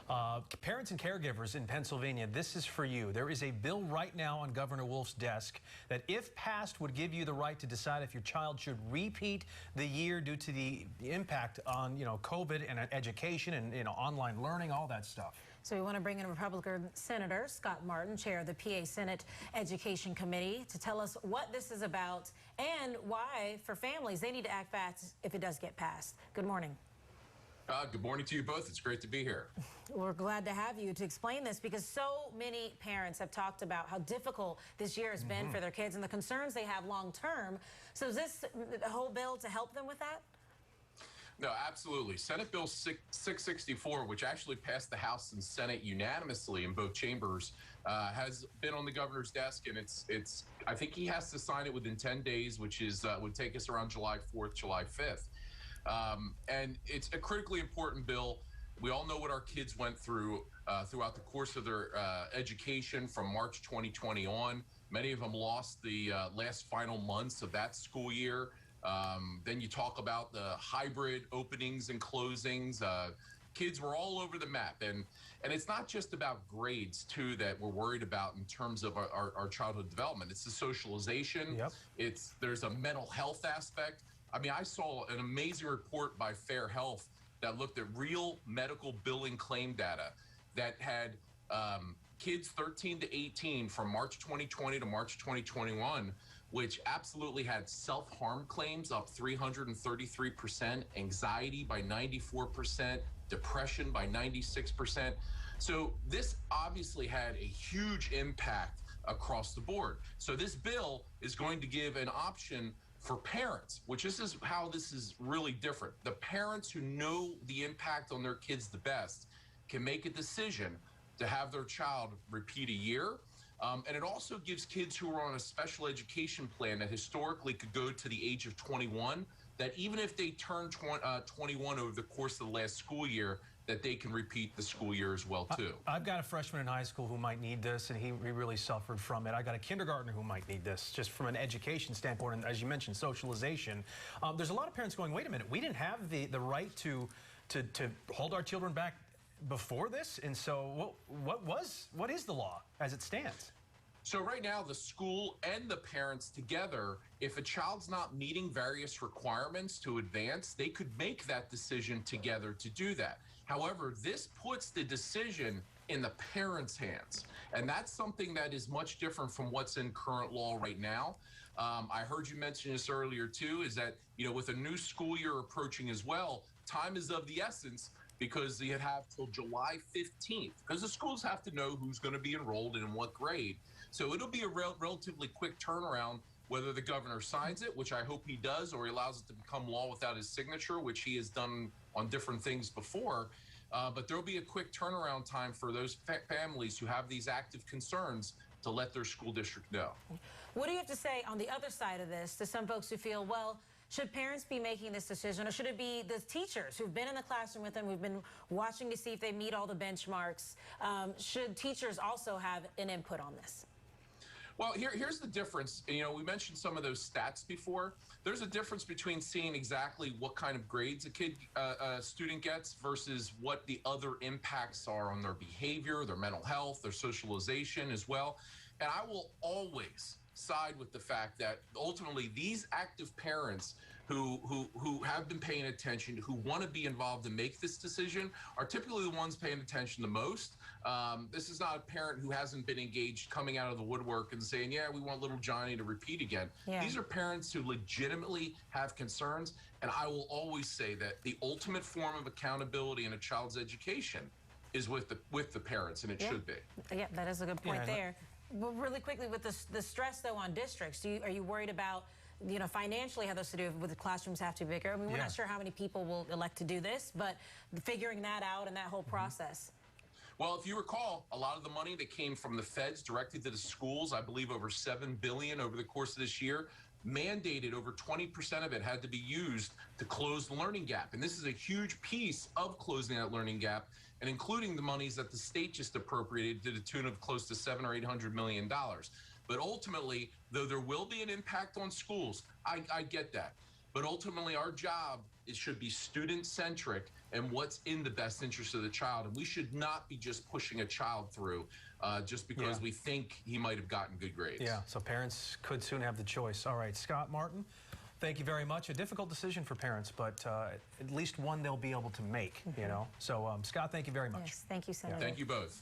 Parents and caregivers in Pennsylvania, this is for you. There is a bill right now on Governor Wolf's desk that, if passed, would give you the right to decide if your child should repeat the year due to the impact on, COVID and education and, online learning, all that stuff. So we want to bring in Republican Senator Scott Martin, chair of the PA Senate Education Committee, to tell us what this is about and why, for families, they need to act fast if it does get passed. Good morning. Good morning to you both. It's great to be here. We're glad to have you to explain this, because so many parents have talked about how difficult this year has been for their kids and the concerns they have long term. So is this the whole bill to help them with that? No, absolutely. Senate Bill 664, which actually passed the House and Senate unanimously in both chambers, has been on the governor's desk, and it's. I think he has to sign it within 10 days, which is would take us around July 4th, July 5th. And it's a critically important bill. We all know what our kids went through throughout the course of their education from March 2020 on. Many of them lost the last final months of that school year. Then you talk about the hybrid openings and closings. Kids were all over the map. And it's not just about grades, too, that we're worried about in terms of our childhood development. It's the socialization. Yep. There's a mental health aspect. I mean, I saw an amazing report by Fair Health that looked at real medical billing claim data that had kids 13 to 18 from March 2020 to March 2021, which absolutely had self-harm claims up 333%, anxiety by 94%, depression by 96%. So this obviously had a huge impact across the board. So this bill is going to give an option for parents, which this is how this is really different. The parents who know the impact on their kids the best can make a decision to have their child repeat a year. And it also gives kids who are on a special education plan that historically could go to the age of 21, that even if they turn 21 over the course of the last school year, that they can repeat the school year as well, too. I've got a freshman in high school who might need this, and he really suffered from it. I got a kindergartner who might need this, just from an education standpoint, and as you mentioned, socialization. There's a lot of parents going, wait a minute, we didn't have the right to hold our children back before this, and so what is the law as it stands? So right now, the school and the parents together, if a child's not meeting various requirements to advance, they could make that decision together to do that. However, this puts the decision in the parents' hands, and that's something that is much different from what's in current law right now. I heard you mention this earlier too, is that, with a new school year approaching as well, time is of the essence, because you have till July 15th, because the schools have to know who's going to be enrolled and in what grade. So it'll be a relatively quick turnaround, whether the governor signs it, which I hope he does, or he allows it to become law without his signature, which he has done on different things before. But there'll be a quick turnaround time for those families who have these active concerns to let their school district know. What do you have to say on the other side of this to some folks who feel, well, should parents be making this decision, or should it be the teachers who've been in the classroom with them, who've been watching to see if they meet all the benchmarks? Should teachers also have an input on this? Well, here's the difference. We mentioned some of those stats before. There's a difference between seeing exactly what kind of grades a student gets versus what the other impacts are on their behavior, their mental health, their socialization as well. And I will always side with the fact that ultimately these active parents who have been paying attention, who want to be involved and make this decision, are typically the ones paying attention the most. This is not a parent who hasn't been engaged coming out of the woodwork and saying, yeah, we want little Johnny to repeat again. Yeah. These are parents who legitimately have concerns, and I will always say that the ultimate form of accountability in a child's education is with the parents, and it should be. Yeah, that is a good point there. Well, really quickly, with the stress, though, on districts, are you worried about, financially how this to do with the classrooms have to be bigger? I mean, we're not sure how many people will elect to do this, but figuring that out and that whole process. Well, if you recall, a lot of the money that came from the feds directed to the schools, I believe over $7 billion over the course of this year, mandated over 20% of it had to be used to close the learning gap. And this is a huge piece of closing that learning gap, and including the monies that the state just appropriated to the tune of close to $700 or $800 million. But ultimately, though there will be an impact on schools, I get that. But ultimately, our job it should be student-centric and what's in the best interest of the child. And we should not be just pushing a child through just because we think he might have gotten good grades. Yeah, so parents could soon have the choice. All right, Scott Martin, thank you very much. A difficult decision for parents, but at least one they'll be able to make, you know. So, Scott, thank you very much. Yes, thank you, Senator. Thank you both.